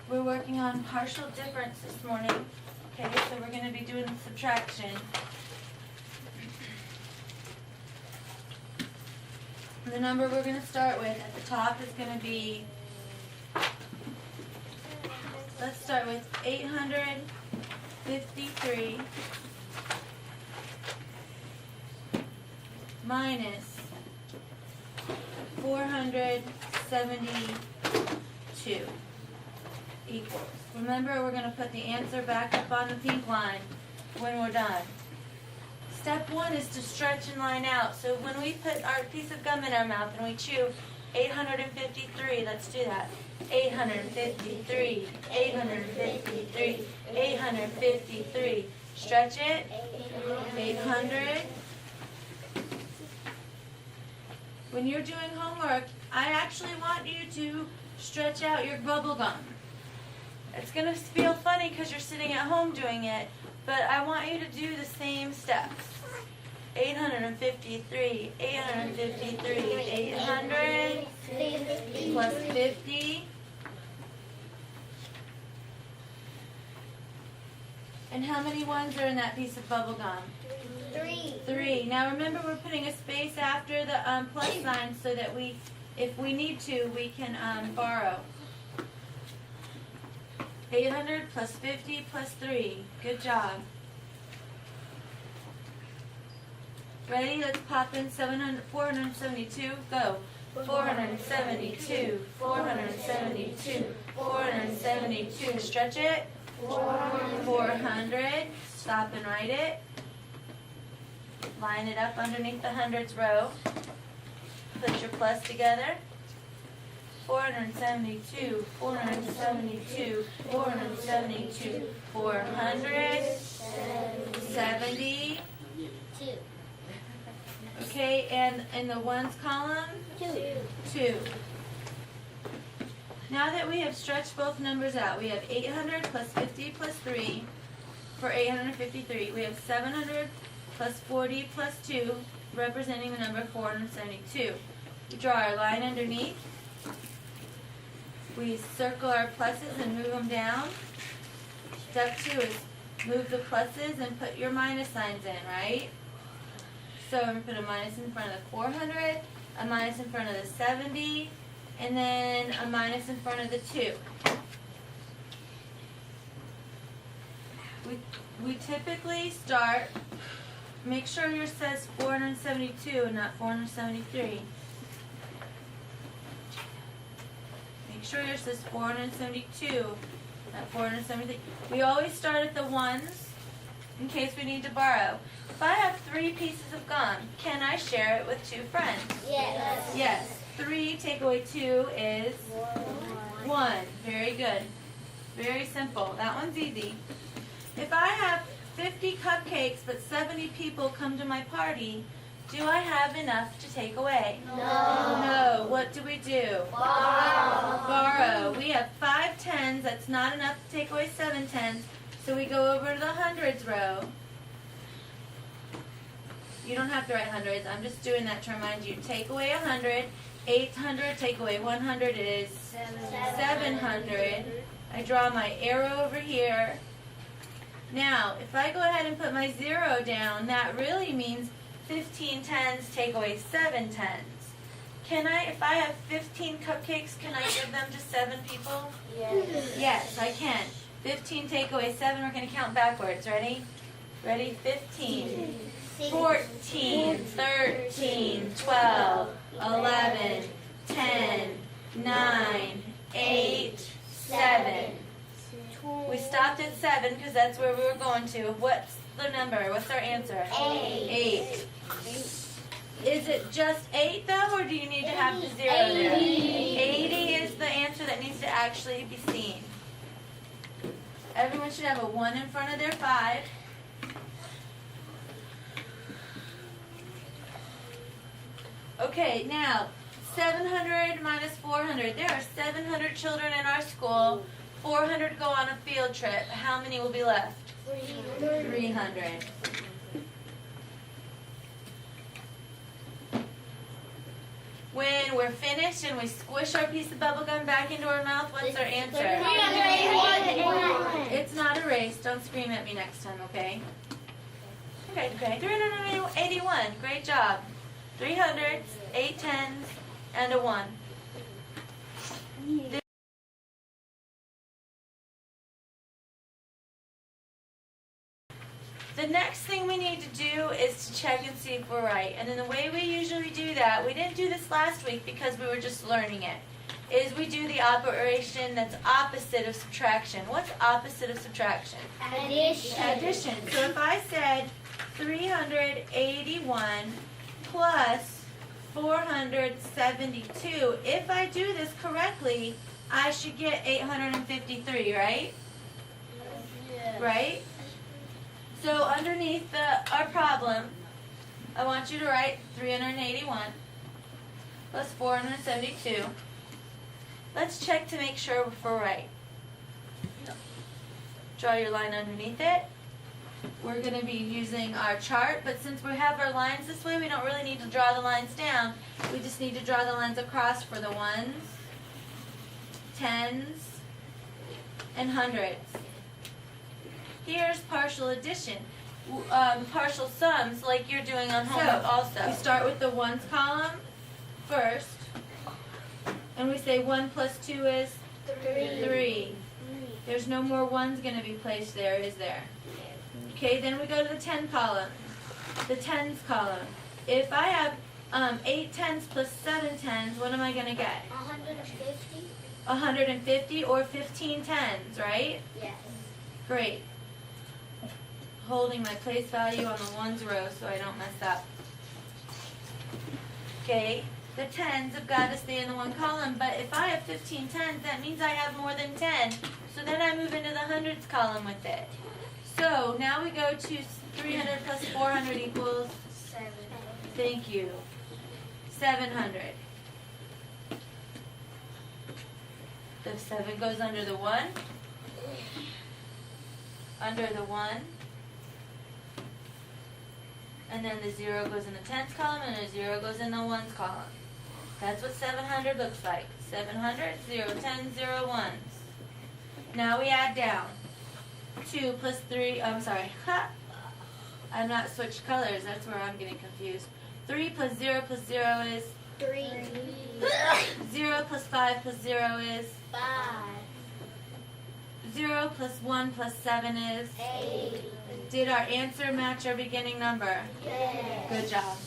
We're working on partial difference this morning. Okay, so we're going to be doing subtraction. The number we're going to start with at the top is going to be, let's start with 853 minus 472 equals. Remember, we're going to put the answer back up on the pink line when we're done. Step one is to stretch and line out. So when we put our piece of gum in our mouth and we chew 853, let's do that. 853, 853, 853. Stretch it. 800. When you're doing homework, I actually want you to stretch out your bubble gum. It's going to feel funny because you're sitting at home doing it, but I want you to do the same steps. 853, 853, 800 plus 50. And how many ones are in that piece of bubble gum? 3. Now remember, we're putting a space after the plus sign so that we, if we need to, we can borrow. 800 plus 50 plus 3. Good job. Ready? Let's pop in 472. Go. 472, 472, 472. Stretch it. 400. Stop and write it. Line it up underneath the hundreds row. Put your plus together. 472, 472, 472, 472. Okay, and in the ones column? 2. Now that we have stretched both numbers out, we have 800 plus 50 plus 3 for 853. We have 700 plus 40 plus 2, representing the number 472. We draw our line underneath. We circle our pluses and move them down. Step 2 is move the pluses and put your minus signs in, right? So I'm going to put a minus in front of the 400, a minus in front of the 70, and then a minus in front of the 2. We typically start, make sure yours says 472 and not 473. Make sure yours says 472, not 473. We always start at the ones in case we need to borrow. If I have 3 pieces of gum, can I share it with 2 friends? Yes. Yes. 3 take away 2 is 1. Very good. Very simple. That one's easy. If I have 50 cupcakes but 70 people come to my party, do I have enough to take away? No. No. What do we do? Borrow. We have 5 tens. That's not enough to take away 7 tens. So we go over to the hundreds row. You don't have to write hundreds. I'm just doing that to remind you. Take away 100. 800, take away 100 is 700. I draw my arrow over here. Now, if I go ahead and put my 0 down, that really means 15 tens take away 7 tens. Can I, if I have 15 cupcakes, can I give them to 7 people? Yes. Yes, I can. 15 take away 7, we're going to count backwards. Ready? Ready? 15. 14, 13, 12, 11, 10, 9, 8, 7. We stopped at 7 because that's where we were going to. What's the number? What's our answer? 8. Is it just 8 though, or do you need to have the 0 there? 80 is the answer that needs to actually be seen. Everyone should have a 1 in front of their 5. Okay, now 700 minus 400. There are 700 children in our school. 400 go on a field trip. How many will be left? 300. When and we're finished and we squish our piece of bubble gum back into our mouth, what's our answer? 381. It's not erased. Don't scream at me next time, okay? Okay. 381. Great job. 3 hundreds, 8 tens, and a 1. The next thing we need to do is to check and see if we're right. And then the way we usually do that, we didn't do this last week because we were just learning it, is we do the operation that's opposite of subtraction. What's opposite of subtraction? Addition. Addition. So if I said 381 plus 472, if I do this correctly, I should get 853, right? Right? So underneath our problem, I want you to write 381 plus 472. Let's check to make sure if we're right. Draw your line underneath it. We're going to be using our chart, but since we have our lines this way, we don't really need to draw the lines down. We just need to draw the lines across for the ones, tens, and hundreds. Here's partial addition, partial sums like you're doing on homework also. We start with the ones column first, and we say 1 plus 2 is 3. There's no more ones going to be placed there, is there? Okay, then we go to the 10 column, the tens column. If I have 8 tens plus 7 tens, what am I going to get? 150. 150 or 15 tens, right? Yes. Great. Holding my place value on the ones row so I don't mess up. Okay, the tens have got to stay in the one column, but if I have 15 tens, that means I have more than 10. So then I move into the hundreds column with it. So now we go to 300 plus 400 equals, 7. thank you, 700. The 7 goes under the 1, under the 1, and then the 0 goes in the tens column, and the 0 goes in the ones column. That's what 700 looks like. 700, 0 tens, 0 ones. Now we add down. 2 plus 3, I'm sorry, I'm not switched colors, that's where I'm getting confused. 3 plus 0 is 3. 0 plus 5 plus 0 is 5. 0 plus 1 plus 7 is 8. Did our answer match our beginning number? Yes. Good job.